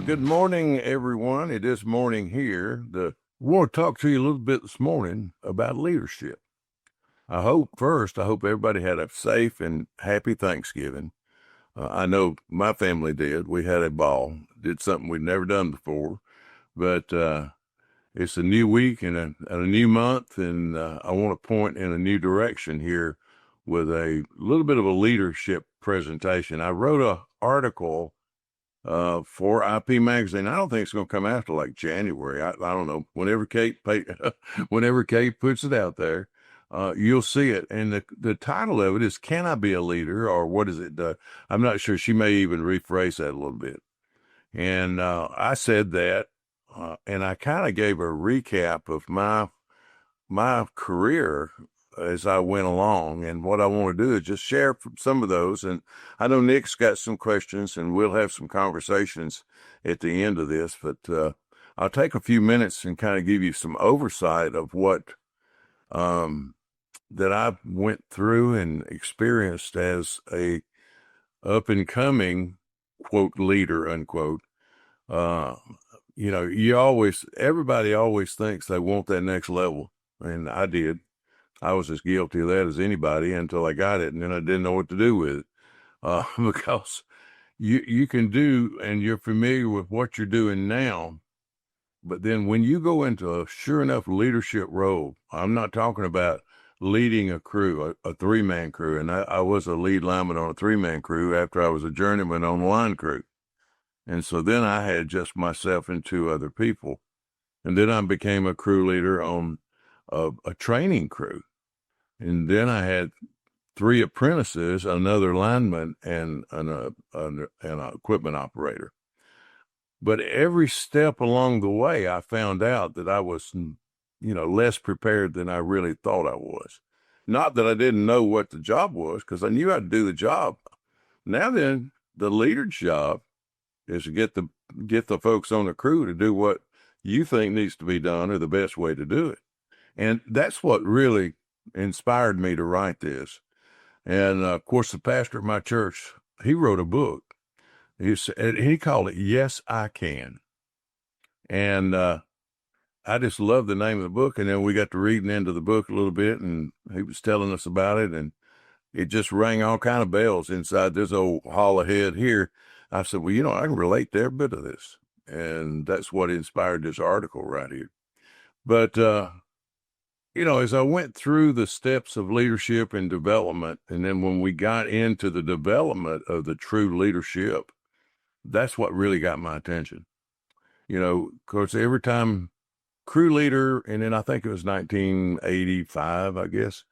Good morning, everyone. It is morning here. I want to talk to you a little bit this morning about leadership. I hope everybody had a safe and happy Thanksgiving. I know my family did. We had a ball, did something we'd never done before, but it's a new week and a new month, and I want to point in a new direction here with a little bit of a leadership presentation. I wrote an article for IP Magazine. I don't think it's going to come out till like January. I don't know. Whenever Kate puts it out there, you'll see it. And the title of it is "Can I Be a Leader?" or what is it? I'm not sure. She may even rephrase that a little bit. And I said that, and I kind of gave a recap of my career as I went along. And what I want to do is just share some of those. And I know Nick's got some questions, and we'll have some conversations at the end of this. But I'll take a few minutes and kind of give you some oversight of what that I went through and experienced as a up and coming quote leader unquote. Everybody always thinks they want that next level, and I did. I was as guilty of that as anybody until I got it, and then I didn't know what to do with it. Because you can do, and you're familiar with what you're doing now, but then when you go into a sure enough leadership role, I'm not talking about leading a crew, a three-man crew, and I was a lead lineman on a three-man crew after I was a journeyman on the line crew. And so then I had just myself and two other people. And then I became a crew leader on a training crew. And then I had three apprentices, another lineman, and an equipment operator. But every step along the way, I found out that I was, less prepared than I really thought I was. Not that I didn't know what the job was, because I knew how to do the job. Now then, the leader's job is to get the folks on the crew to do what you think needs to be done or the best way to do it. And that's what really inspired me to write this. And of course, the pastor at my church, he wrote a book. He called it "Yes, I Can." And I just love the name of the book. And then we got to reading into the book a little bit, and he was telling us about it, and it just rang all kind of bells inside this old hall of head here. I said, well, I can relate to every bit of this. And that's what inspired this article right here. But, as I went through the steps of leadership and development, and then when we got into the development of the true leadership, that's what really got my attention. Of course, every time crew leader, and then I think it was 1985, I guess,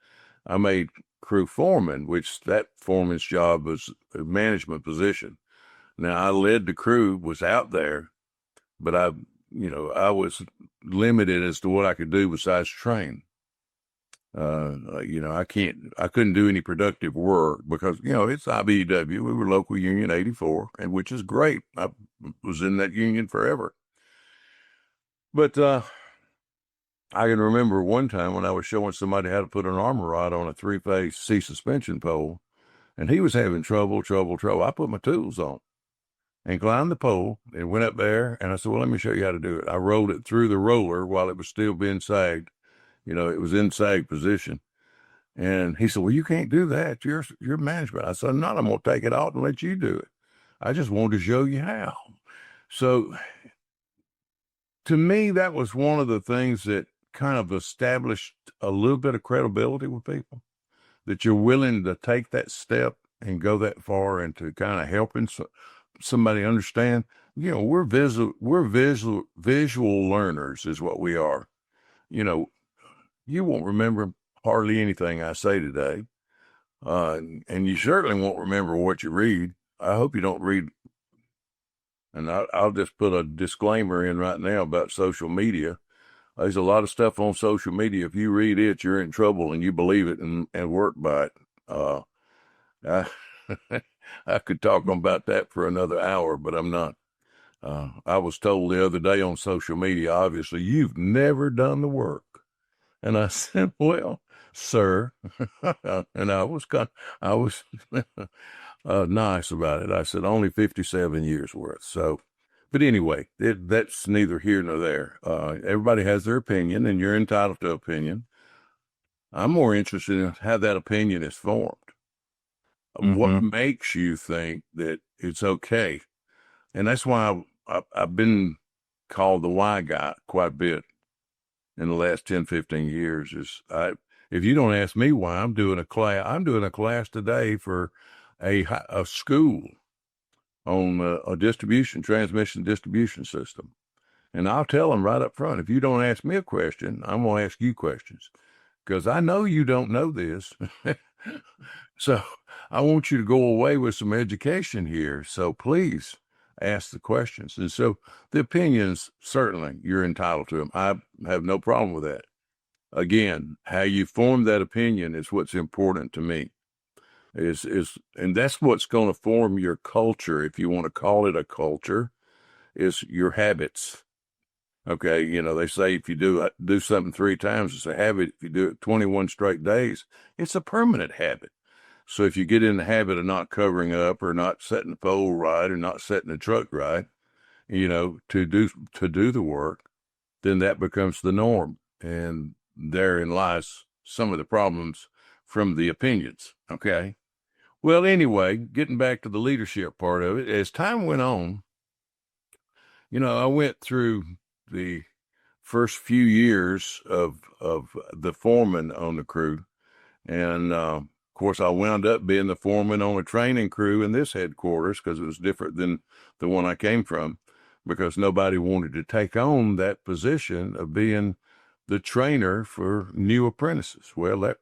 I made crew foreman, which that foreman's job was a management position. Now, I led the crew, was out there, but I was limited as to what I could do besides train. I couldn't do any productive work because, it's IBEW. We were local union 84, and which is great. I was in that union forever. But I can remember one time when I was showing somebody how to put an armor rod on a three-phase C suspension pole, and he was having trouble. I put my tools on and climbed the pole and went up there, and I said, well, let me show you how to do it. I rolled it through the roller while it was still being sagged. It was in sag position. And he said, well, you can't do that. You're management. I said, no, I'm going to take it out and let you do it. I just wanted to show you how. So to me, that was one of the things that kind of established a little bit of credibility with people, that you're willing to take that step and go that far and to kind of helping somebody understand, we're visual learners is what we are. You won't remember hardly anything I say today. And you certainly won't remember what you read. I hope you don't read. And I'll just put a disclaimer in right now about social media. There's a lot of stuff on social media. If you read it, you're in trouble and you believe it and work by it. I could talk about that for another hour, but I'm not. I was told the other day on social media, obviously, you've never done the work. And I said, well, sir, and I was nice about it. I said, only 57 years worth. So, But anyway, that's neither here nor there. Everybody has their opinion, and you're entitled to opinion. I'm more interested in how that opinion is formed. What Mm-hmm. makes you think that it's okay? And that's why I've been called the why guy quite a bit in the last 10, 15 years. If you don't ask me why, I'm doing a class today for a school on a transmission distribution system. And I'll tell them right up front, if you don't ask me a question, I'm going to ask you questions because I know you don't know this. So I want you to go away with some education here. So please ask the questions. And so the opinions, certainly you're entitled to them. I have no problem with that. Again, how you form that opinion is what's important to me. And that's what's going to form your culture, if you want to call it a culture, is your habits. Okay, they say if you do something 3 times, it's a habit. If you do it 21 straight days, it's a permanent habit. So if you get in the habit of not covering up or not setting the pole right or not setting the truck right, to do the work, then that becomes the norm. And therein lies some of the problems from the opinions. Okay. Well, anyway, getting back to the leadership part of it, as time went on, I went through the first few years of the foreman on the crew. And of course, I wound up being the foreman on a training crew in this headquarters because it was different than the one I came from, because nobody wanted to take on that position of being the trainer for new apprentices. Well,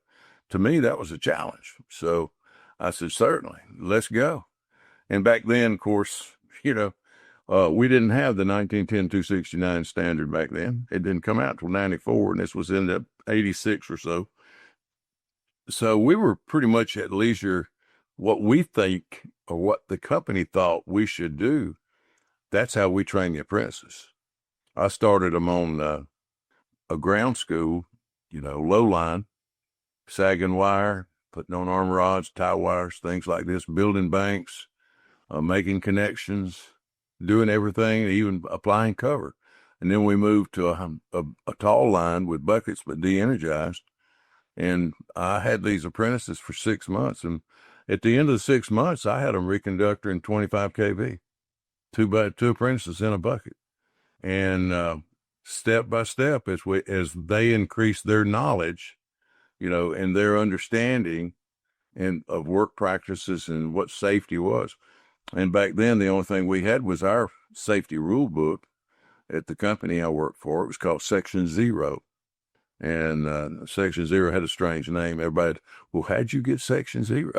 to me, that was a challenge. So I said, certainly, let's go. And back then, of course, we didn't have the 1910-269 standard back then. It didn't come out till 94, and this was in the 86 or so. So we were pretty much at leisure. What we think or what the company thought we should do, that's how we train the apprentices. I started them on a ground school, low line, sagging wire, putting on arm rods, tie wires, things like this, building banks, making connections, doing everything, even applying cover. And then we moved to a tall line with buckets but de-energized. And I had these apprentices for 6 months. And at the end of the 6 months, I had them reconductor in 25 kV, two apprentices in a bucket. And step by step, as they increased their knowledge, and their understanding and of work practices and what safety was. And back then, the only thing we had was our safety rule book at the company I worked for. It was called Section 0. And Section 0 had a strange name. Everybody, well, how'd you get Section 0?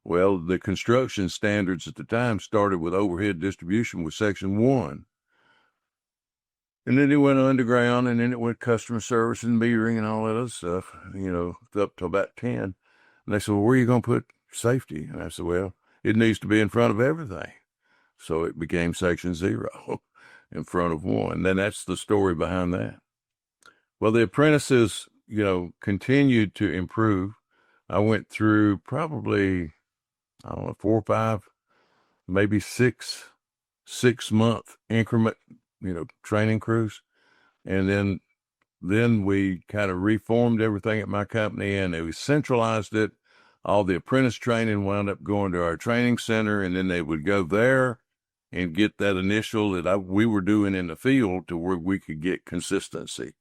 Well, the construction standards at the time started with overhead distribution with Section 1. And then it went underground, and then it went customer service and metering and all that other stuff, up to about 10. And they said, well, where are you going to put safety? And I said, well, it needs to be in front of everything. So it became Section 0 in front of 1. Then that's the story behind that. Well, the apprentices, continued to improve. I went through probably, I don't know, 4 or 5, maybe 6 month increment, training crews. And then we kind of reformed everything at my company, and we centralized it. All the apprentice training wound up going to our training center, and then they would go there and get that initial that we were doing in the field to where we could get consistency,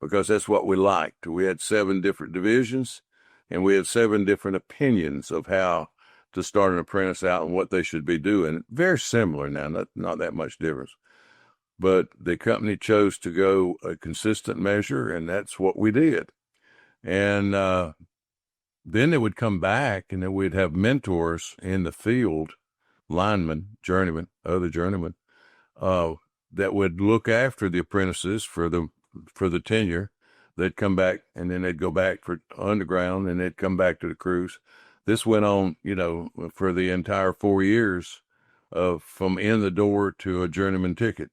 because that's what we liked. We had 7 different divisions, and we had 7 different opinions of how to start an apprentice out and what they should be doing. Very similar now, not that much difference. But the company chose to go a consistent measure, and that's what we did. And then they would come back, and then we'd have mentors in the field, linemen, journeymen, other journeymen, that would look after the apprentices for the tenure. They'd come back, and then they'd go back for underground, and they'd come back to the crews. This went on, for the entire 4 years, from in the door to a journeyman ticket,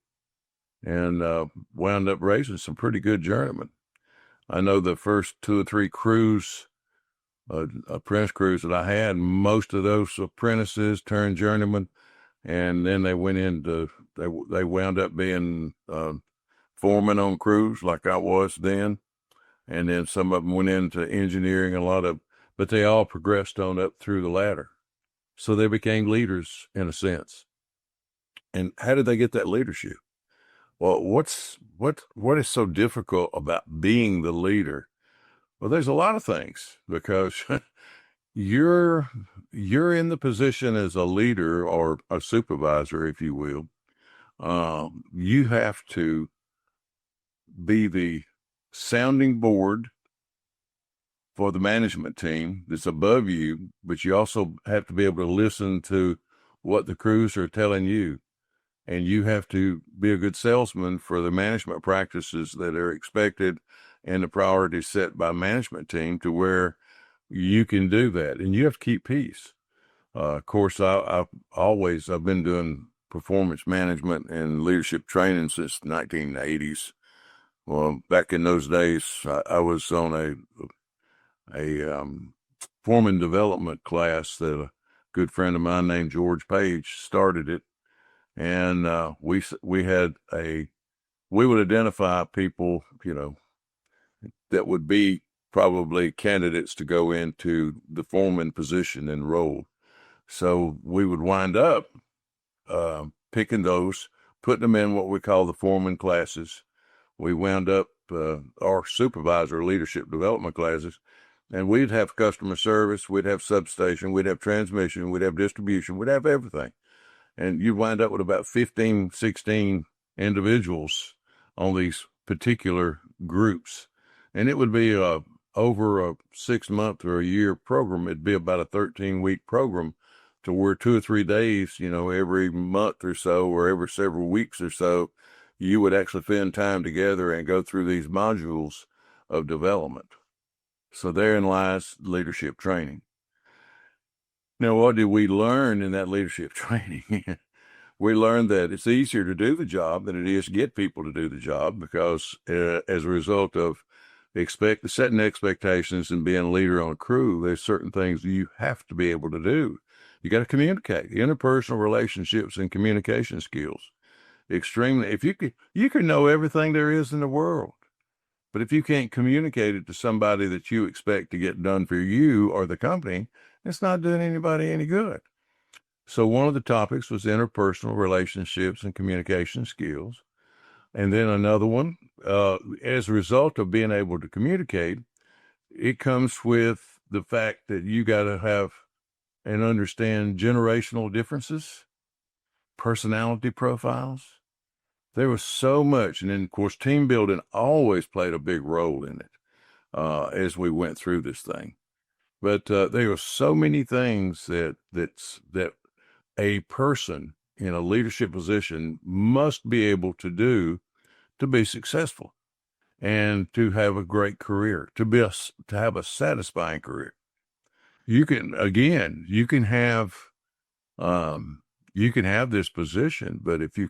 and wound up raising some pretty good journeymen. I know the first 2 or 3 crews, apprentice crews that I had, most of those apprentices turned journeymen, and then they went into They wound up being foreman on crews like I was then. And then some of them went into engineering, but they all progressed on up through the ladder. So they became leaders in a sense. And how did they get that leadership? Well, what is so difficult about being the leader? Well, there's a lot of things because you're in the position as a leader or a supervisor, if you will. You have to be the sounding board for the management team that's above you, but you also have to be able to listen to what the crews are telling you. And you have to be a good salesman for the management practices that are expected and the priorities set by management team to where you can do that. And you have to keep peace. Of course, I've been doing performance management and leadership training since the 1980s. Well, back in those days, I was on a Foreman development class that a good friend of mine named George Page started it. And we would identify people, that would be probably candidates to go into the foreman position and role. So we would wind up picking those, putting them in what we call the foreman classes. We wound up our supervisor leadership development classes, and we'd have customer service, we'd have substation, we'd have transmission, we'd have distribution, we'd have everything. And you wind up with about 15, 16 individuals on these particular groups. And it would be over a 6-month or a year program. It'd be about a 13-week program to where 2 or 3 days, every month or so, or every several weeks or so, you would actually spend time together and go through these modules of development. So therein lies leadership training. Now, what did we learn in that leadership training? We learned that it's easier to do the job than it is to get people to do the job because as a result of setting expectations and being a leader on a crew, there's certain things you have to be able to do. You got to communicate, interpersonal relationships and communication skills. Extremely, if you can know everything there is in the world, but if you can't communicate it to somebody that you expect to get done for you or the company, it's not doing anybody any good. So one of the topics was interpersonal relationships and communication skills. And then another one, as a result of being able to communicate, it comes with the fact that you got to have and understand generational differences, personality profiles. There was so much. And then, of course, team building always played a big role in it as we went through this thing. But there were so many things that a person in a leadership position must be able to do to be successful and to have a great career, to have a satisfying career. You can have this position, but if you're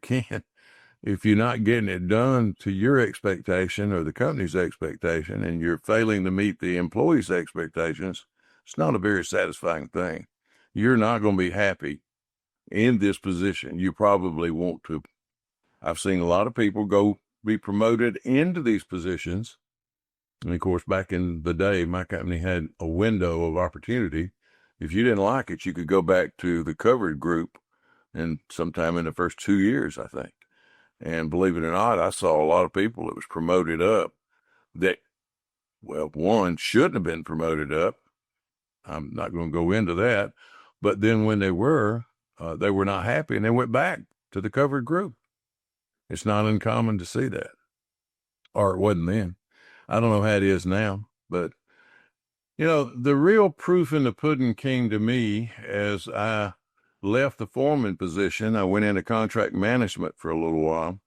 not getting it done to your expectation or the company's expectation, and you're failing to meet the employee's expectations, it's not a very satisfying thing. You're not going to be happy in this position. You probably want to. I've seen a lot of people go be promoted into these positions. And of course, back in the day, my company had a window of opportunity. If you didn't like it, you could go back to the covered group, and sometime in the first 2 years, I think. And believe it or not, I saw a lot of people that was promoted up that, well, one shouldn't have been promoted up. I'm not going to go into that. But then when they were not happy and they went back to the covered group. It's not uncommon to see that. Or it wasn't then. I don't know how it is now. But, the real proof in the pudding came to me as I left the foreman position. I went into contract management for a little while.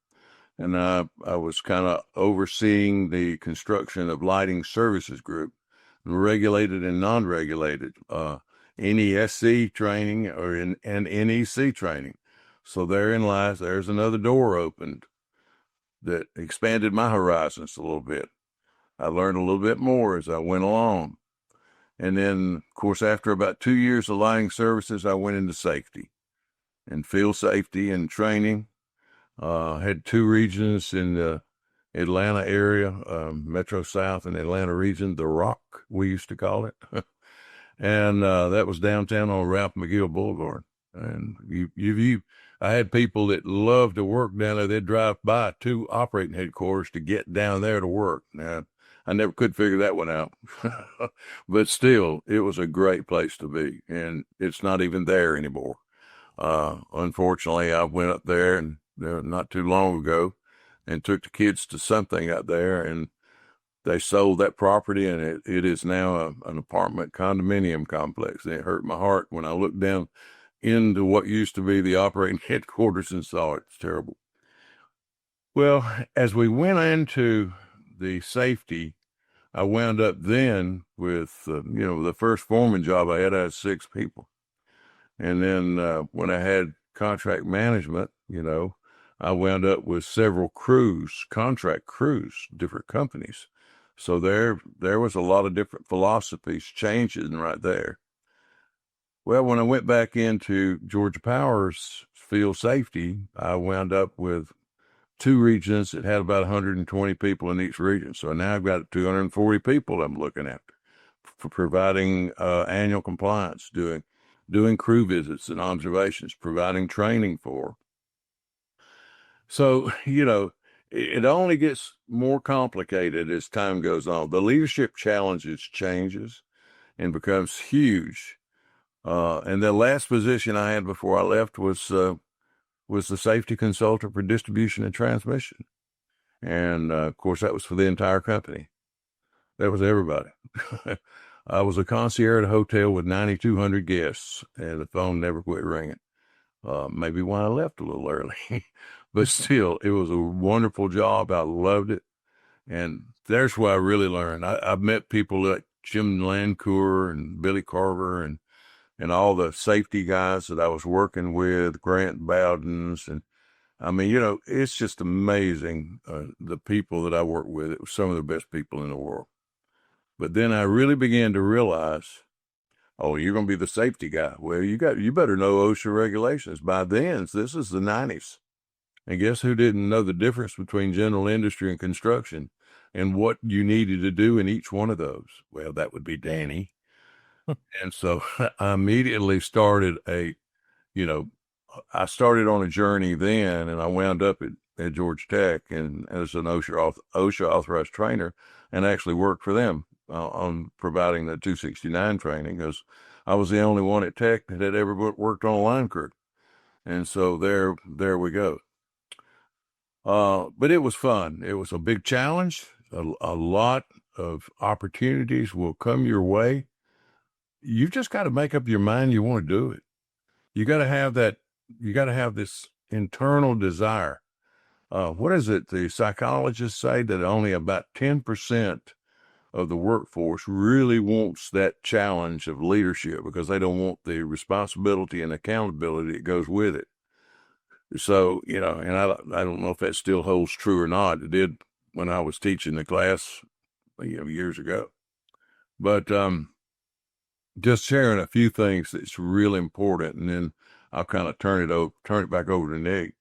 And I was kind of overseeing the construction of lighting services group, regulated and non-regulated, NESC training and NEC training. So there's another door opened that expanded my horizons a little bit. I learned a little bit more as I went along. And then, of course, after about 2 years of lighting services, I went into safety and field safety and training. Had two regions in the Atlanta area, Metro South and Atlanta region, the Rock, we used to call it. And that was downtown on Ralph McGill Boulevard. And I had people that loved to work down there. They'd drive by two operating headquarters to get down there to work. Now, I never could figure that one out. But still, it was a great place to be. And it's not even there anymore. Unfortunately, I went up there and not too long ago and took the kids to something out there, and they sold that property, and it is now an apartment condominium complex. And it hurt my heart when I looked down into what used to be the operating headquarters and saw it. It's terrible. Well, as we went into the safety, I wound up then with, the first foreman job I had 6 people. And then when I had contract management, I wound up with several contract crews, different companies. So there was a lot of different philosophies changing right there. Well, when I went back into Georgia Power's field safety, I wound up with 2 regions that had about 120 people in each region. So now I've got 240 people I'm looking after for providing annual compliance, doing crew visits and observations, providing training for. So, it only gets more complicated as time goes on. The leadership challenges changes and becomes huge. And the last position I had before I left was the safety consultant for distribution and transmission. And of course, that was for the entire company. That was everybody. I was a concierge at a hotel with 9,200 guests, and the phone never quit ringing. Maybe when I left a little early, but still, it was a wonderful job. I loved it. And there's where I really learned. I've met people like Jim Lancour and Billy Carver and all the safety guys that I was working with, Grant Bowdens. And I mean, it's just amazing, the people that I work with. It was some of the best people in the world. But then I really began to realize, oh, you're going to be the safety guy. Well, you better know OSHA regulations. By then, this is the 90s. And guess who didn't know the difference between general industry and construction and what you needed to do in each one of those? Well, that would be Danny. And so I immediately started I started on a journey then, and I wound up at Georgia Tech and as an OSHA authorized trainer, and actually worked for them on providing the 269 training, because I was the only one at Tech that had ever worked on a line crew. And so there we go. But it was fun. It was a big challenge. A lot of opportunities will come your way. You've just got to make up your mind you want to do it. You got to have that. You got to have this internal desire. What is it? The psychologists say that only about 10% of the workforce really wants that challenge of leadership, because they don't want the responsibility and accountability that goes with it. So, and I don't know if that still holds true or not. It did when I was teaching the class, years ago. But just sharing a few things that's really important, and then I'll kind of turn it back over to Nick.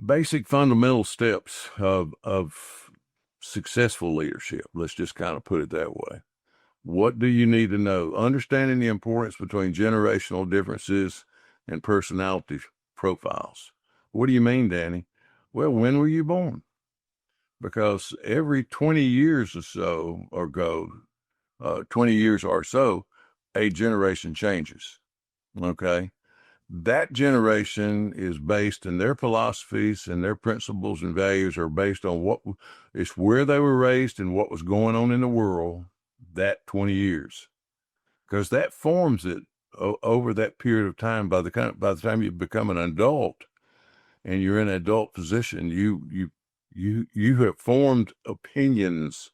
Basic fundamental steps of successful leadership. Let's just kind of put it that way. What do you need to know? Understanding the importance between generational differences and personality profiles. What do you mean, Danny? Well, when were you born? Because every 20 years or so, 20 years or so, a generation changes. Okay. That generation is based in their philosophies, and their principles and values are based on it's where they were raised and what was going on in the world that 20 years, because that forms it over that period of time. By the time you become an adult and you're in an adult position, you have formed opinions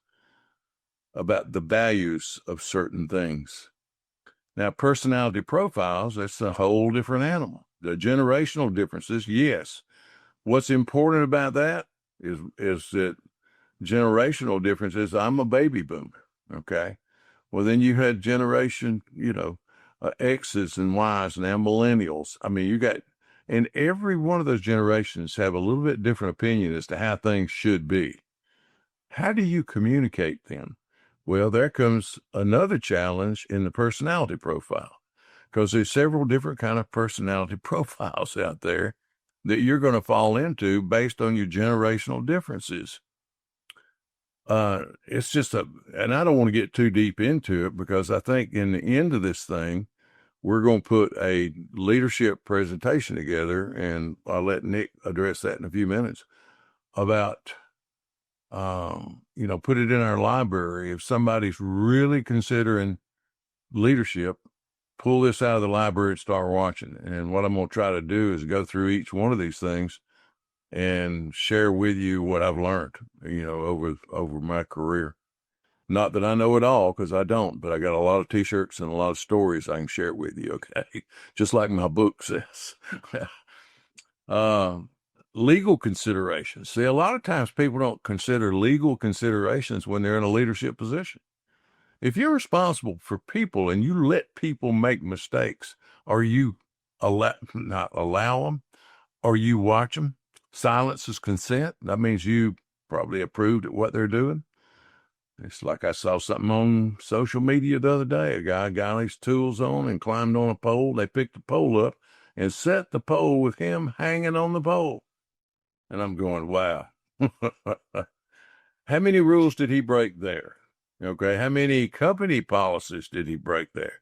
about the values of certain things. Now, personality profiles, that's a whole different animal. The generational differences, yes. What's important about that is that generational differences, I'm a baby boomer, okay? Well, then you had generation, X's and Y's, and now millennials. I mean, And every one of those generations have a little bit different opinion as to how things should be. How do you communicate then? Well, there comes another challenge in the personality profile, because there's several different kind of personality profiles out there that you're going to fall into based on your generational differences. It's just and I don't want to get too deep into it, because I think in the end of this thing, we're going to put a leadership presentation together, and I'll let Nick address that in a few minutes, about, put it in our library. If somebody's really considering leadership, pull this out of the library and start watching. And what I'm going to try to do is go through each one of these things and share with you what I've learned, over my career. Not that I know it all, because I don't, but I got a lot of T-shirts and a lot of stories I can share with you, okay? Just like my book says. Legal considerations. See, a lot of times people don't consider legal considerations when they're in a leadership position. If you're responsible for people and you let people make mistakes, or you not allow them, or you watch them, silence is consent. That means you probably approved at what they're doing. It's like I saw something on social media the other day. A guy got his tools on and climbed on a pole. They picked the pole up and set the pole with him hanging on the pole. And I'm going, wow. How many rules did he break there? Okay. How many company policies did he break there?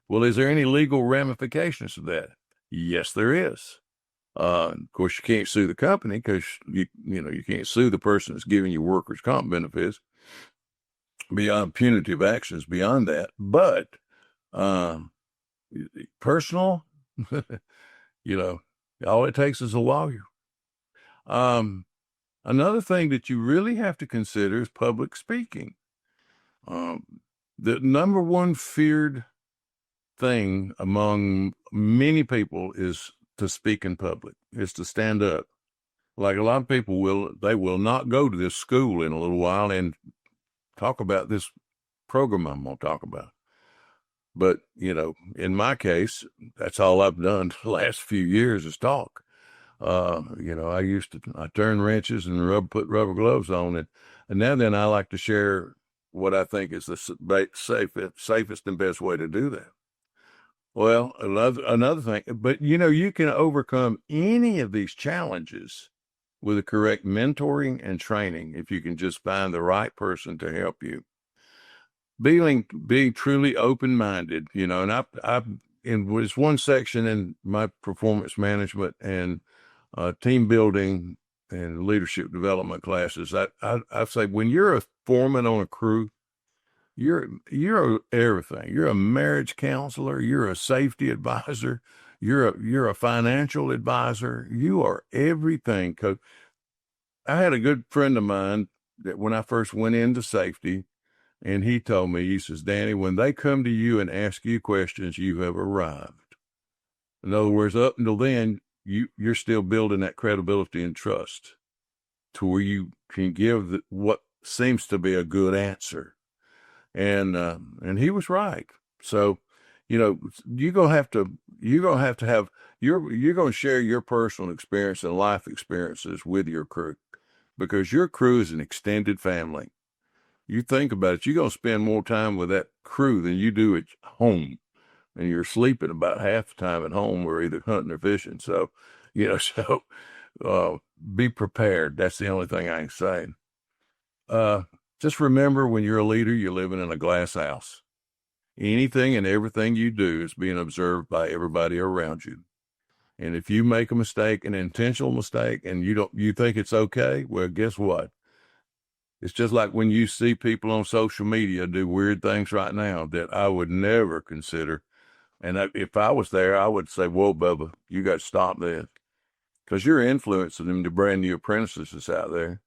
Well, is there any legal ramifications to that? Yes, there is. Of course, you can't sue the company, because you can't sue the person that's giving you workers' comp benefits beyond punitive actions beyond that. But personal, all it takes is a lawyer. Another thing that you really have to consider is public speaking. The number one feared thing among many people is to speak in public, is to stand up. Like a lot of people will not go to this school in a little while and talk about this program I'm going to talk about. But, in my case, that's all I've done the last few years is talk. I turn wrenches and put rubber gloves on it. And now then I like to share what I think is the safest and best way to do that. Well, another thing, but you can overcome any of these challenges with the correct mentoring and training if you can just find the right person to help you. Being truly open-minded, and I've in was one section in my performance management and team building and leadership development classes. I say, when you're a foreman on a crew, you're everything. You're a marriage counselor. You're a safety advisor. You're a financial advisor. You are everything. Coach, I had a good friend of mine that when I first went into safety, and he told me, he says, Danny, when they come to you and ask you questions, you have arrived. In other words, up until then, you're still building that credibility and trust to where you can give what seems to be a good answer. And he was right. So, you're going to have, you're going to share your personal experience and life experiences with your crew, because your crew is an extended family. You think about it, you're going to spend more time with that crew than you do at home. And you're sleeping about half the time at home, or either hunting or fishing. So, be prepared. That's the only thing I can say. Just remember, when you're a leader, you're living in a glass house. Anything and everything you do is being observed by everybody around you. And if you make a mistake, an intentional mistake, and you think it's okay, well, guess what? It's just like when you see people on social media do weird things right now that I would never consider. And if I was there, I would say, whoa, Bubba, you got to stop this. Because you're influencing them, the brand new apprentices that's out there.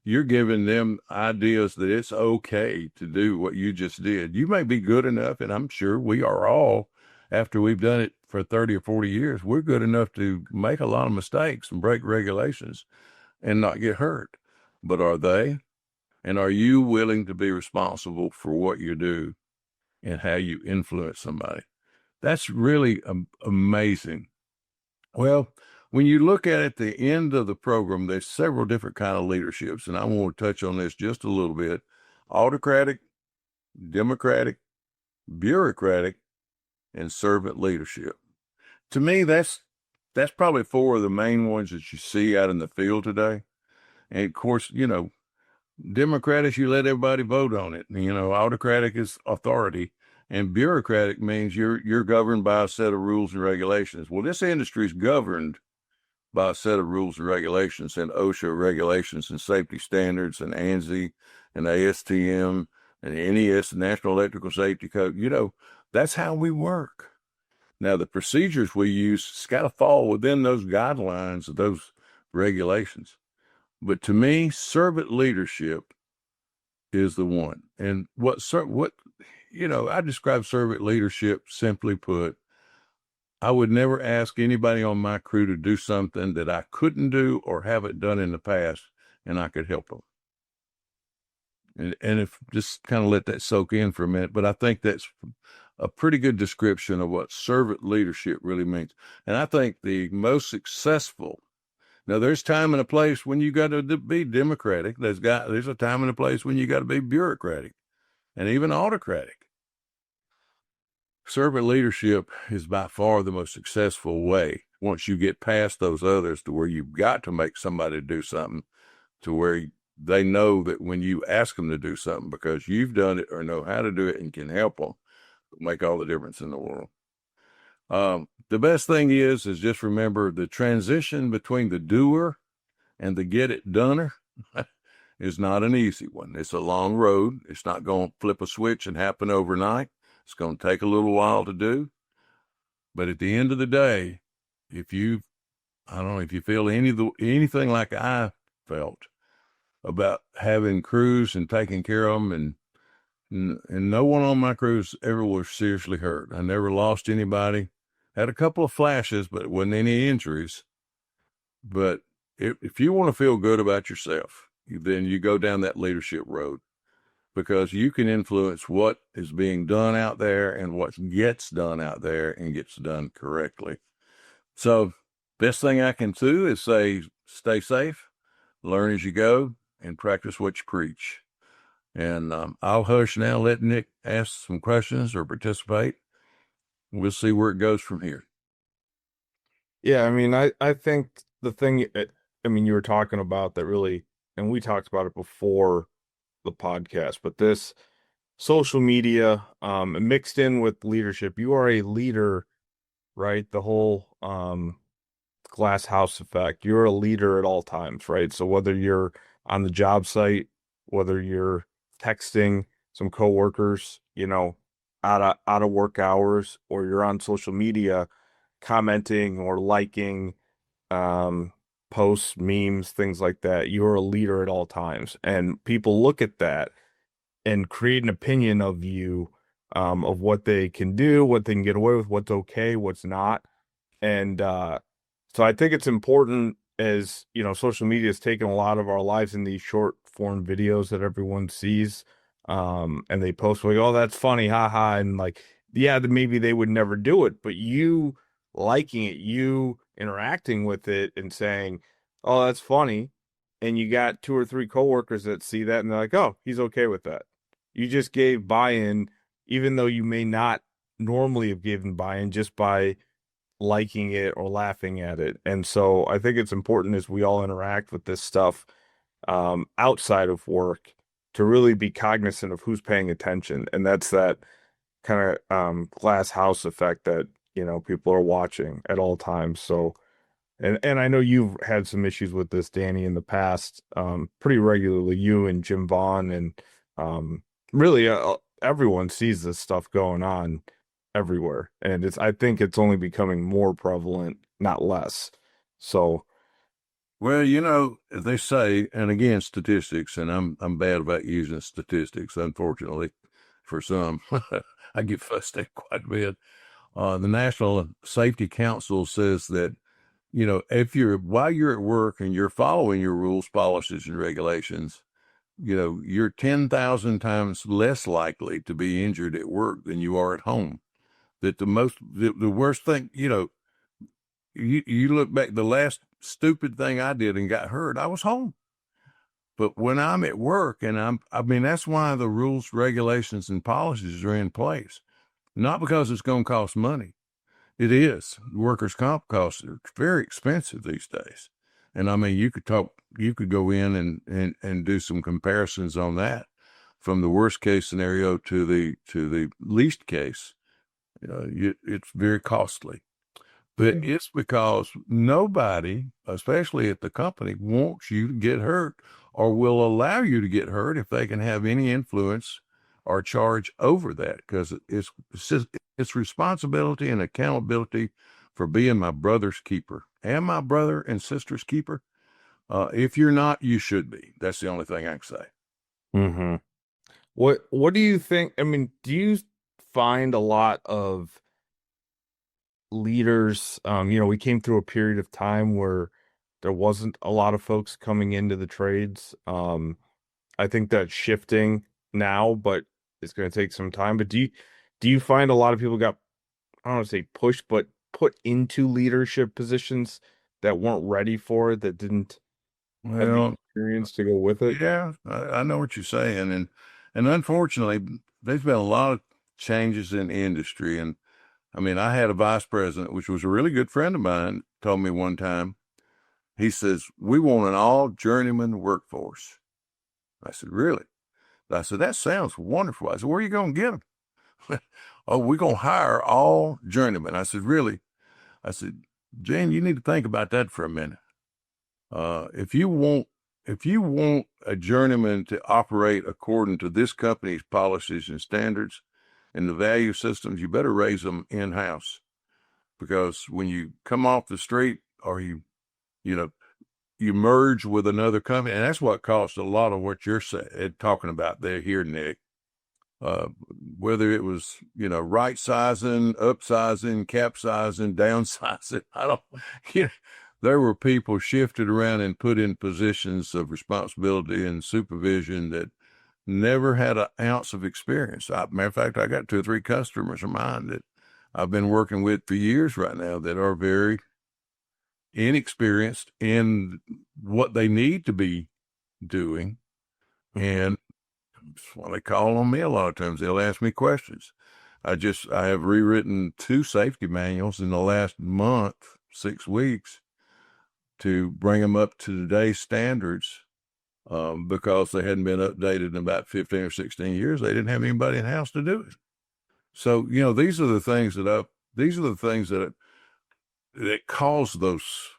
You're giving them ideas that it's okay to do what you just did. You may be good enough, and I'm sure we are all, after we've done it for 30 or 40 years, we're good enough to make a lot of mistakes and break regulations and not get hurt. But are they? And are you willing to be responsible for what you do and how you influence somebody? That's really amazing. Well, when you look at the end of the program, there's several different kind of leaderships, and I want to touch on this just a little bit. Autocratic, democratic, bureaucratic, and servant leadership. To me, that's probably four of the main ones that you see out in the field today. And of course, democratic, you let everybody vote on it. Autocratic is authority, and bureaucratic means you're governed by a set of rules and regulations. Well, this industry is governed by a set of rules and regulations, and OSHA regulations and safety standards and ANSI and ASTM and NES, National Electrical Safety Code. That's how we work. Now, the procedures we use has got to fall within those guidelines of those regulations. But to me, servant leadership is the one. And I describe servant leadership, simply put, I would never ask anybody on my crew to do something that I couldn't do or haven't done in the past, and I could help them. And if just kind of let that soak in for a minute, but I think that's a pretty good description of what servant leadership really means. And I think the most successful, now there's time and a place when you got to be democratic. There's a time and a place when you got to be bureaucratic and even autocratic. Servant leadership is by far the most successful way once you get past those others to where you've got to make somebody do something to where they know that when you ask them to do something because you've done it or know how to do it and can help them, make all the difference in the world. The best thing is just remember the transition between the doer and the get it doneer is not an easy one. It's a long road. It's not going to flip a switch and happen overnight. It's going to take a little while to do. But at the end of the day, I don't know if you feel anything like I felt about having crews and taking care of them, and no one on my crews ever was seriously hurt. I never lost anybody. Had a couple of flashes, but it wasn't any injuries. But if you want to feel good about yourself, then you go down that leadership road, because you can influence what is being done out there and what gets done out there and gets done correctly. So best thing I can do is say, stay safe, learn as you go, and practice what you preach. And I'll hush now, let Nick ask some questions or participate. We'll see where it goes from here. Yeah, I mean, I think the thing, you were talking about that really, and we talked about it before the podcast, but this social media, mixed in with leadership, you are a leader, right? The whole, glass house effect. You're a leader at all times, right? So whether you're on the job site, whether you're texting some coworkers, out of work hours, or you're on social media commenting or liking posts, memes, things like that, you're a leader at all times. And people look at that and create an opinion of you, of what they can do, what they can get away with, what's okay, what's not. And so I think it's important, as social media has taken a lot of our lives in these short form videos that everyone sees. And they post like, oh, that's funny, haha. And like, yeah, maybe they would never do it, but you liking it, you interacting with it and saying, oh, that's funny. And you got two or three coworkers that see that and they're like, oh, he's okay with that. You just gave buy-in, even though you may not normally have given buy-in, just by liking it or laughing at it. And so I think it's important, as we all interact with this stuff outside of work, to really be cognizant of who's paying attention. And that's that kind of glass house effect that, people are watching at all times. So, and I know you've had some issues with this, Danny, in the past, pretty regularly, you and Jim Vaughn, and really everyone sees this stuff going on everywhere. And I think it's only becoming more prevalent, not less. So, Well, they say, and again, statistics, and I'm bad about using statistics, unfortunately, for some. I get fussed at quite a bit. The National Safety Council says that, while you're at work and you're following your rules, policies, and regulations, you're 10,000 times less likely to be injured at work than you are at home. That the worst thing, you look back, the last stupid thing I did and got hurt, I was home. But when I'm at work and I mean, that's why the rules, regulations, and policies are in place. Not because it's going to cost money. It is. Workers' comp costs are very expensive these days. And I mean, you could go in and do some comparisons on that from the worst case scenario to the least case. It's very costly. But it's because nobody, especially at the company, wants you to get hurt or will allow you to get hurt if they can have any influence or charge over that, because it's responsibility and accountability for being my brother's keeper and my brother and sister's keeper. If you're not, you should be. That's the only thing I can say. Hmm. What do you think? I mean, do you find a lot of leaders, we came through a period of time where there wasn't a lot of folks coming into the trades. I think that's shifting now, but it's going to take some time. But do you find a lot of people got, I don't want to say pushed, but put into leadership positions that weren't ready for it, that didn't have the Well, experience to go with it? yeah, I know what you're saying, and unfortunately, there's been a lot of changes in industry. And I mean, I had a vice president, which was a really good friend of mine, told me one time. He says, "We want an all journeyman workforce." I said, "Really?" I said, "That sounds wonderful." I said, "Where are you going to get them?" "Oh, we're going to hire all journeymen." I said, "Really?" I said, "Jan, you need to think about that for a minute. If you want, if you want a journeyman to operate according to this company's policies and standards and the value systems, you better raise them in house, because when you come off the street or you know, you merge with another company, and that's what caused a lot of what you're talking about there here, Nick. Uh, Whether it was, right sizing, upsizing, capsizing, downsizing, I don't, you know, there were people shifted around and put in positions of responsibility and supervision that never had an ounce of experience. Matter of fact, I got two or three customers of mine that I've been working with for years right now that are very inexperienced in what they need to be doing. And that's why they call on me a lot of times. They'll ask me questions. I have rewritten two safety manuals in the last month, 6 weeks, to bring them up to today's standards, because they hadn't been updated in about 15 or 16 years. They didn't have anybody in the house to do it. So, these are the things that cause those.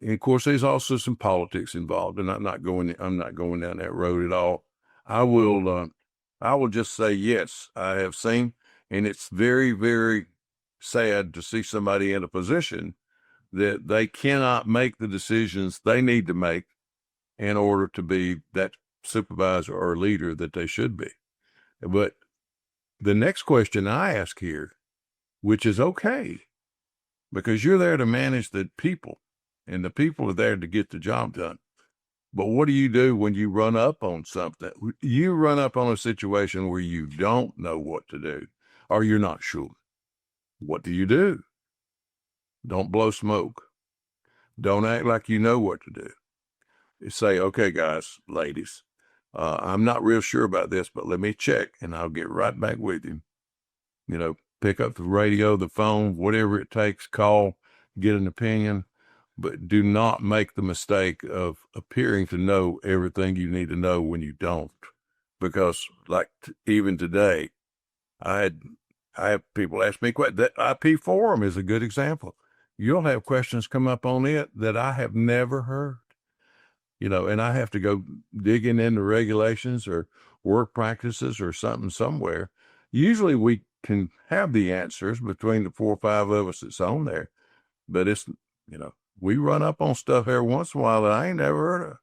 And of course, there's also some politics involved, and I'm not going down that road at all. I will, I will just say, yes, I have seen, and it's very, very sad to see somebody in a position that they cannot make the decisions they need to make in order to be that supervisor or leader that they should be. But the next question I ask here, which is okay, because you're there to manage the people, and the people are there to get the job done. But what do you do when you run up on something? You run up on a situation where you don't know what to do, or you're not sure. What do you do? Don't blow smoke. Don't act like you know what to do. Say, "Okay, guys, ladies, I'm not real sure about this, but let me check, and I'll get right back with you." Pick up the radio, the phone, whatever it takes, call, get an opinion, but do not make the mistake of appearing to know everything you need to know when you don't. Because, like, even today, I had I have people ask me that IP forum is a good example. You'll have questions come up on it that I have never heard, and I have to go digging into regulations or work practices or something somewhere. Usually we can have the answers between the 4 or 5 of us that's on there, but we run up on stuff every once in a while that I ain't never heard of.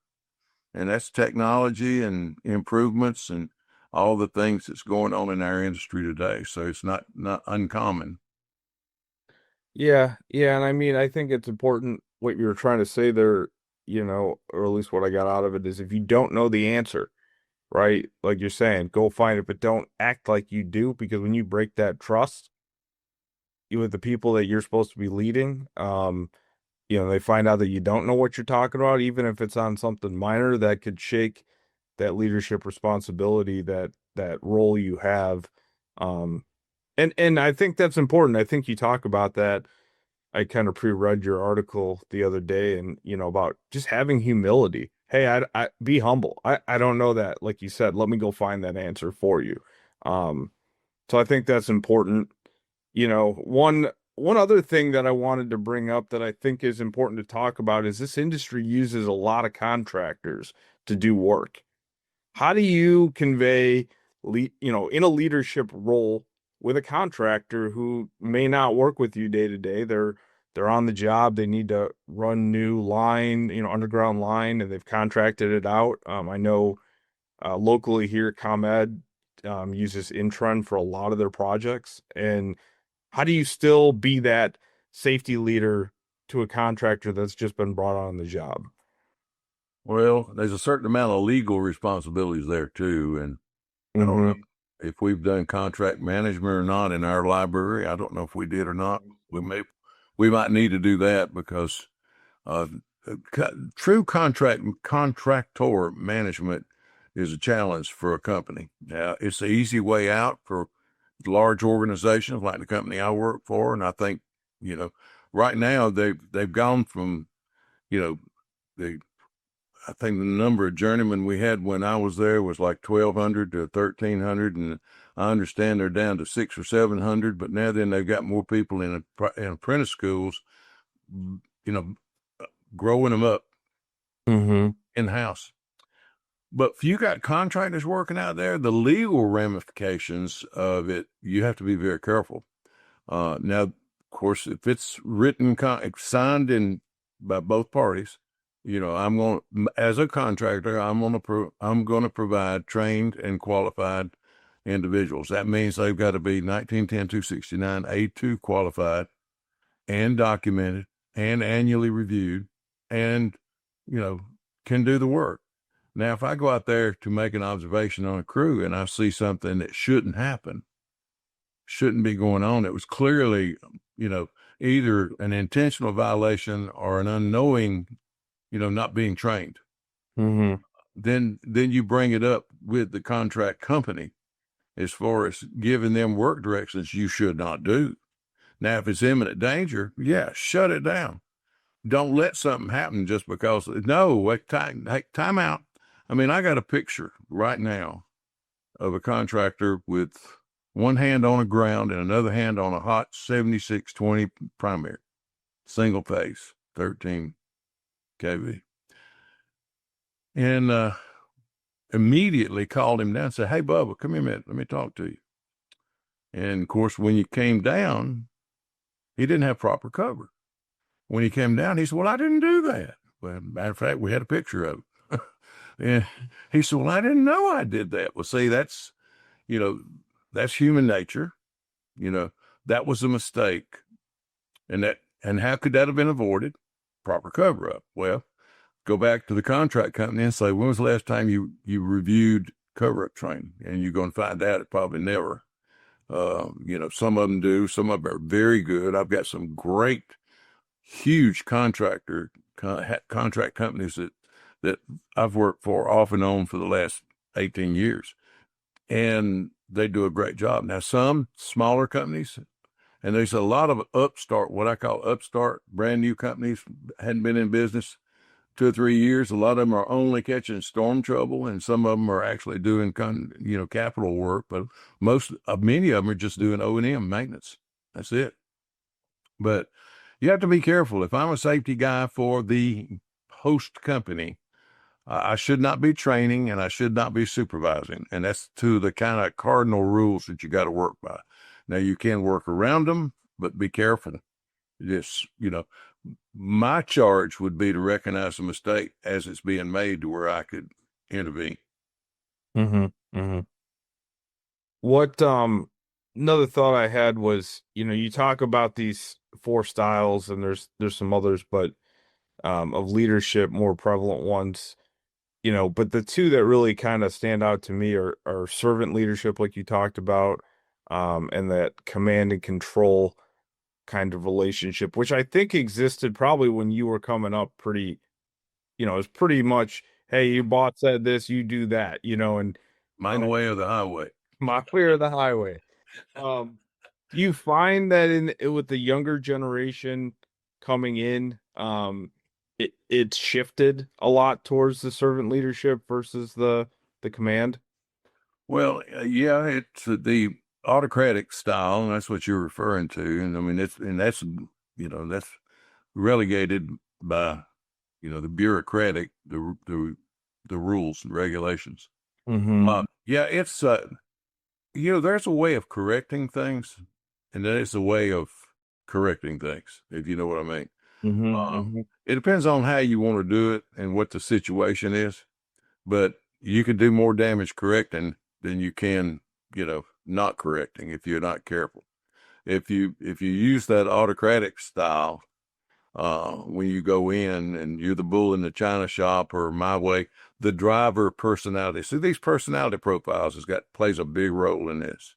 And that's technology and improvements and all the things that's going on in our industry today. So it's not uncommon. Yeah, yeah, and I mean, I think it's important what you were trying to say there, or at least what I got out of it is if you don't know the answer, right? Like you're saying, go find it, but don't act like you do, because when you break that trust, with the people that you're supposed to be leading. They find out that you don't know what you're talking about, even if it's on something minor that could shake that leadership responsibility, that role you have. Um, and I think that's important. I think you talk about that. I kind of pre-read your article the other day, and about just having humility. Hey, I be humble. I don't know that, like you said. Let me go find that answer for you. Um, so I think that's important. One other thing that I wanted to bring up that I think is important to talk about is this industry uses a lot of contractors to do work. How do you convey, in a leadership role with a contractor who may not work with you day to day? They're on the job. They need to run new line, underground line, and they've contracted it out. I know locally here, ComEd uses Intren for a lot of their projects. And how do you still be that safety leader to a contractor that's just been brought on the job? Well, there's a certain amount of legal responsibilities there too, and I don't know Mm-hmm. if we've done contract management or not in our library. I don't know if we did or not. We might need to do that because uh, true contractor management is a challenge for a company. Now, it's the easy way out for large organizations like the company I work for, and I think you know right now they've gone from you know the I think the number of journeymen we had when I was there was like 1,200 to 1,300, and I understand they're down to 600 or 700. But now then they've got more people in apprentice schools, you know, growing them up Mm-hmm. in house. But if you got contractors working out there, the legal ramifications of it, you have to be very careful. Now, of course, if it's signed in by both parties, as a contractor, I'm going to provide trained and qualified individuals. That means they've got to be 1910-269 A2 qualified and documented and annually reviewed and, you know, can do the work. Now, if I go out there to make an observation on a crew and I see something that shouldn't be going on, it was clearly, you know, either an intentional violation or an unknowing, not being trained. Mm-hmm. Then you bring it up with the contract company as far as giving them work directions you should not do. Now, if it's imminent danger, yeah, shut it down. Don't let something happen just because. No, time out. I mean, I got a picture right now of a contractor with one hand on the ground and another hand on a hot 7620 primary, single phase, 13 kV. And immediately called him down and said, "Hey, Bubba, come here a minute. Let me talk to you." And of course, when you came down, he didn't have proper cover. When he came down, he said, "Well, I didn't do that." Well, matter of fact, we had a picture of it. And he said, "Well, I didn't know I did that." Well, see, you know, that's human nature. You know, that was a mistake. And how could that have been avoided? Proper cover up. Well, go back to the contract company and say, when was the last time you reviewed cover up training? And you're going to find out it probably never. Some of them do. Some of them are very good. I've got some great, huge contract companies that I've worked for off and on for the last 18 years, and they do a great job. Now, some smaller companies, and there's a lot of what I call upstart, brand new companies, hadn't been in business 2 or 3 years. A lot of them are only catching storm trouble, and some of them are actually doing capital work. But many of them are just doing O&M maintenance. That's it. But you have to be careful. If I'm a safety guy for the host company, I should not be training and I should not be supervising. And that's two of the kind of cardinal rules that you got to work by. Now, you can work around them, but be careful. Just, my charge would be to recognize a mistake as it's being made to where I could intervene. Mm-hmm. Mm-hmm. What Another thought I had was, you talk about these four styles, and there's some others, but of leadership, more prevalent ones, but the two that really kind of stand out to me are servant leadership, like you talked about, and that command and control. kind of relationship, which I think existed probably when you were coming up pretty, it's pretty much, hey, your boss said this, you do that, My and I, way or the highway. my way or the highway. Um, do you find that with the younger generation coming in, it's shifted a lot towards the servant leadership versus the command? Well, yeah, it's the autocratic style, and that's what you're referring to. And I mean, that's relegated by, the bureaucratic, the rules and regulations. Mm-hmm. Yeah, it's there's a way of correcting things, and then it's a way of correcting things, if you know what I mean. Mm-hmm. Um, Mm-hmm. it depends on how you want to do it and what the situation is, but you can do more damage correcting than you can, not correcting if you're not careful. If you use that autocratic style, when you go in and you're the bull in the china shop or my way, the driver personality. See, these personality profiles plays a big role in this.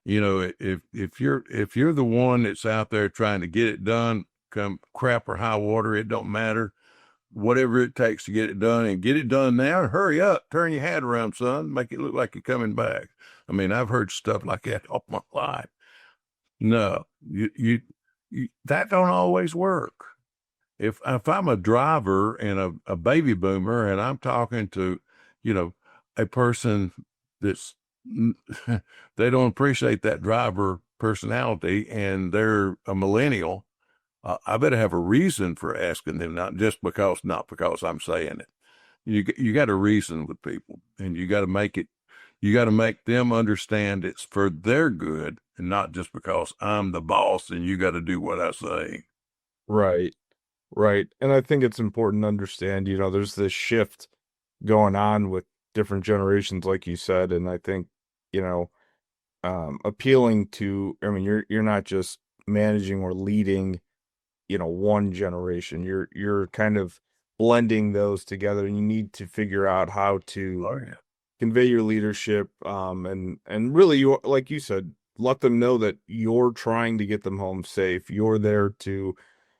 If you're the one that's out there trying to get it done, come crap or high water, it don't matter. Whatever it takes to get it done and get it done now. Hurry up, turn your hat around, son. Make it look like you're coming back. I mean, I've heard stuff like that all my life. No, you that don't always work. If I'm a driver and a baby boomer and I'm talking to, you know, a person that's they don't appreciate that driver personality and they're a millennial, I better have a reason for asking them, not because I'm saying it. You got to reason with people, and you got to make them understand it's for their good, and not just because I'm the boss and you got to do what I say. Right. Right. And I think it's important to understand, there's this shift going on with different generations, like you said. And I think, you know, appealing to, I mean, you're not just managing or leading, one generation. You're kind of blending those together, and you need to figure out how to Oh yeah. convey your leadership, and really, you like you said, let them know that you're trying to get them home safe. You're there to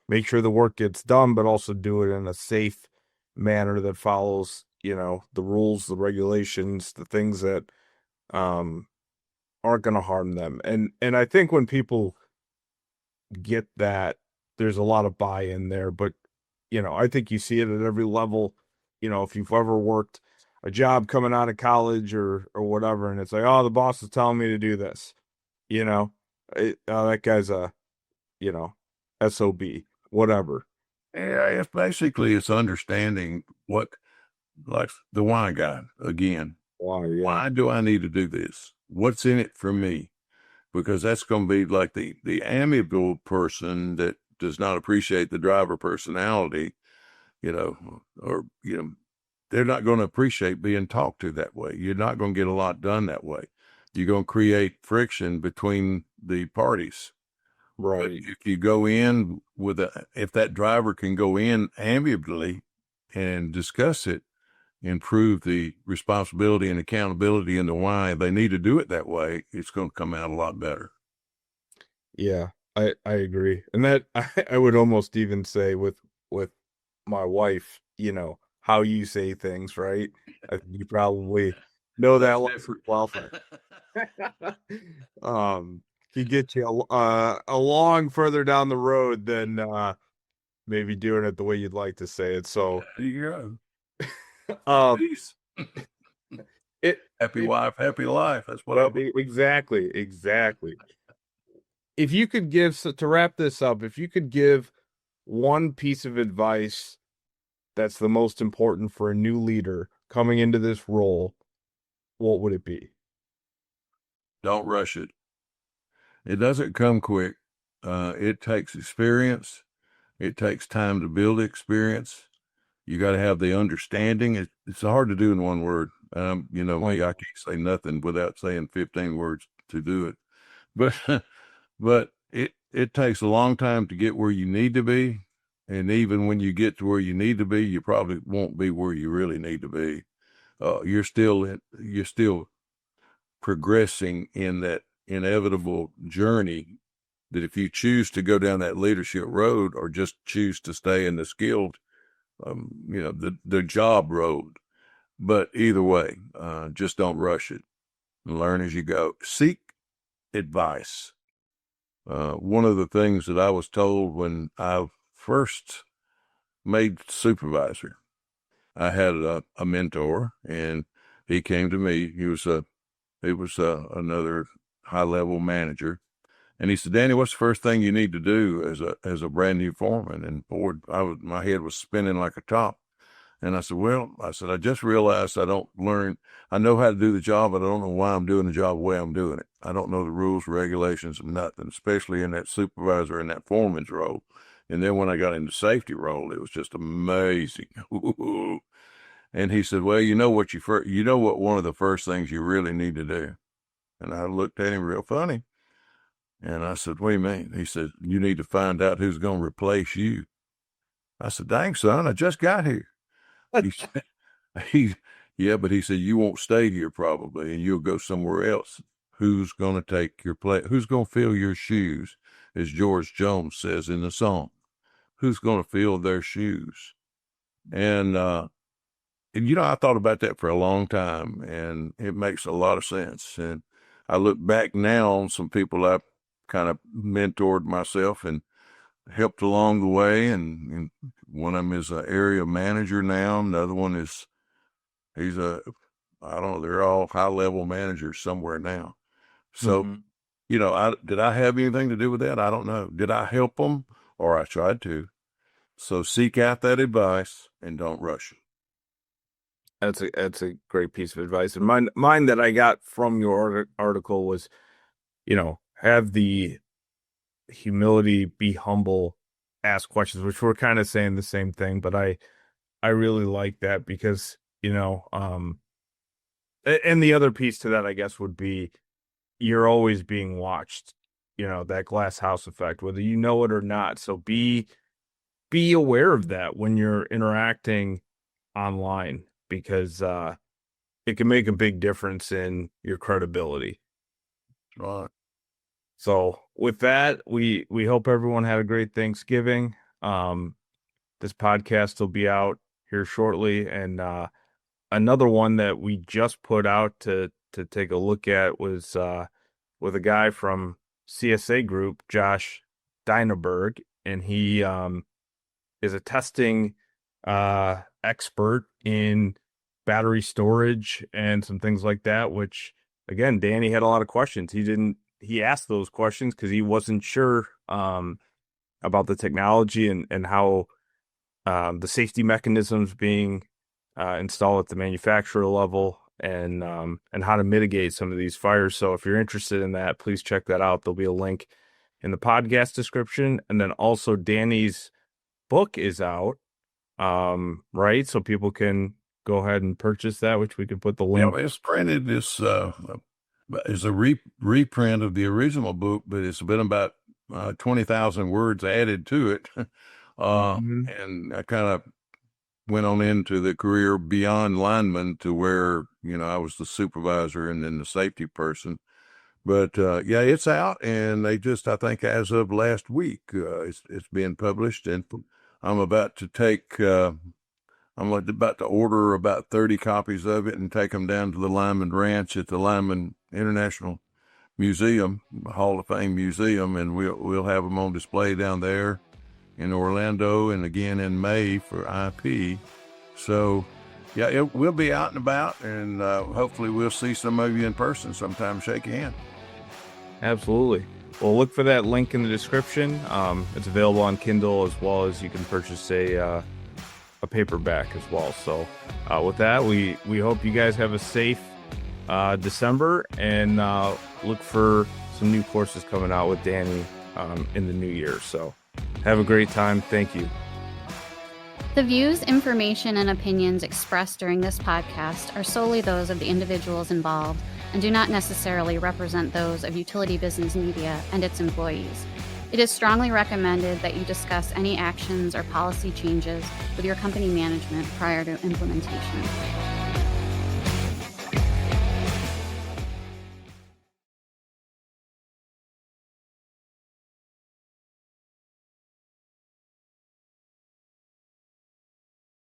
make sure the work gets done, but also do it in a safe manner that follows, the rules, the regulations, the things that um aren't going to harm them. And I think when people get that, there's a lot of buy-in there. But I think you see it at every level. If you've ever worked a job coming out of college or whatever, and it's like, oh, the boss is telling me to do this, that guy's a you know sob, whatever. Yeah, it's understanding what, like the why guy again. Wow, yeah. Why do I need to do this? What's in it for me? Because that's going to be like the amiable person that does not appreciate the driver personality, or they're not going to appreciate being talked to that way. You're not going to get a lot done that way. You're going to create friction between the parties. But Right. if you go in if that driver can go in amiably and discuss it, improve the responsibility and accountability and the why they need to do it that way, it's going to come out a lot better. Yeah, I agree. And that I would almost even say with my wife, how you say things, right? I think you probably know that That's lesson different. well. Um, can get you a long further down the road than maybe doing it the way you'd like to say it. So, There you go. um, Peace. it, Happy it wife, happy life. That's what well, I'm. exactly, exactly. If you could give, so to wrap this up, if you could give one piece of advice that's the most important for a new leader coming into this role, what would it be? Don't rush it. It doesn't come quick. It takes experience. It takes time to build experience. You got to have the understanding. It's hard to do in one word. You know me, I can't say nothing without saying 15 words to do it. But but it takes a long time to get where you need to be. And even when you get to where you need to be, you probably won't be where you really need to be. You're still progressing in that inevitable journey that if you choose to go down that leadership road or just choose to stay in the skilled, the job road. But either way, just don't rush it. Learn as you go. Seek advice. One of the things that I was told when I first made supervisor, I had a mentor, and he came to me. He was another high level manager, and he said, "Danny, what's the first thing you need to do as a brand new foreman?" And boy, my head was spinning like a top. And I said, I just realized I know how to do the job, but I don't know why I'm doing the job the way I'm doing it. I don't know the rules, regulations, and nothing, especially in that supervisor and that foreman's role. And then when I got into safety role, it was just amazing. And he said, well, you know what one of the first things you really need to do? And I looked at him real funny. And I said, what do you mean? He said, you need to find out who's going to replace you. I said, dang, son, I just got here. He said, yeah, but he said, you won't stay here probably, and you'll go somewhere else. Who's going to take your place? Who's going to fill your shoes, as George Jones says in the song? Who's going to fill their shoes? And I thought about that for a long time, and it makes a lot of sense. And I look back now on some people I've kind of mentored myself and helped along the way, and one of them is an area manager now. Another one I don't know, they're all high level managers somewhere now. So, did I have anything to do with that? I don't know. Did I help them, or I tried to? So seek out that advice and don't rush it. That's a great piece of advice. And mine that I got from your article was, have the humility, be humble, ask questions, which we're kind of saying the same thing, but I really like that because, and the other piece to that, I guess, would be you're always being watched, that glass house effect, whether you know it or not. So be aware of that when you're interacting online, because it can make a big difference in your credibility. Right. So with that, we hope everyone had a great Thanksgiving. This podcast will be out here shortly, and another one that we just put out to take a look at was with a guy from CSA Group, Josh Dynaberg, and he is a testing expert in battery storage and some things like that, which, again, Danny had a lot of questions. He asked those questions because he wasn't sure about the technology and how the safety mechanisms being installed at the manufacturer level, and how to mitigate some of these fires. So if you're interested in that, please check that out. There'll be a link in the podcast description. And then also Danny's book is out, right? So people can go ahead and purchase that, which we can put the link. Yeah, it's printed. It's a reprint of the original book, but it's been about 20,000 words added to it. And I kind of went on into the career beyond lineman to where, I was the supervisor and then the safety person. But yeah, it's out, and I think as of last week, it's being published, and I'm about to order about 30 copies of it and take them down to the Lineman Ranch at the Lineman International Museum, Hall of Fame Museum, and we'll have them on display down there in Orlando, and again in May for IP. So yeah, we'll be out and about, and hopefully we'll see some of you in person sometime. Shake your hand. Absolutely. Well, look for that link in the description. It's available on Kindle, as well as you can purchase a paperback as well. So with that, we hope you guys have a safe December, and look for some new courses coming out with Danny in the new year. So have a great time. Thank you. The views, information, and opinions expressed during this podcast are solely those of the individuals involved and do not necessarily represent those of Utility Business Media and its employees. It is strongly recommended that you discuss any actions or policy changes with your company management prior to implementation.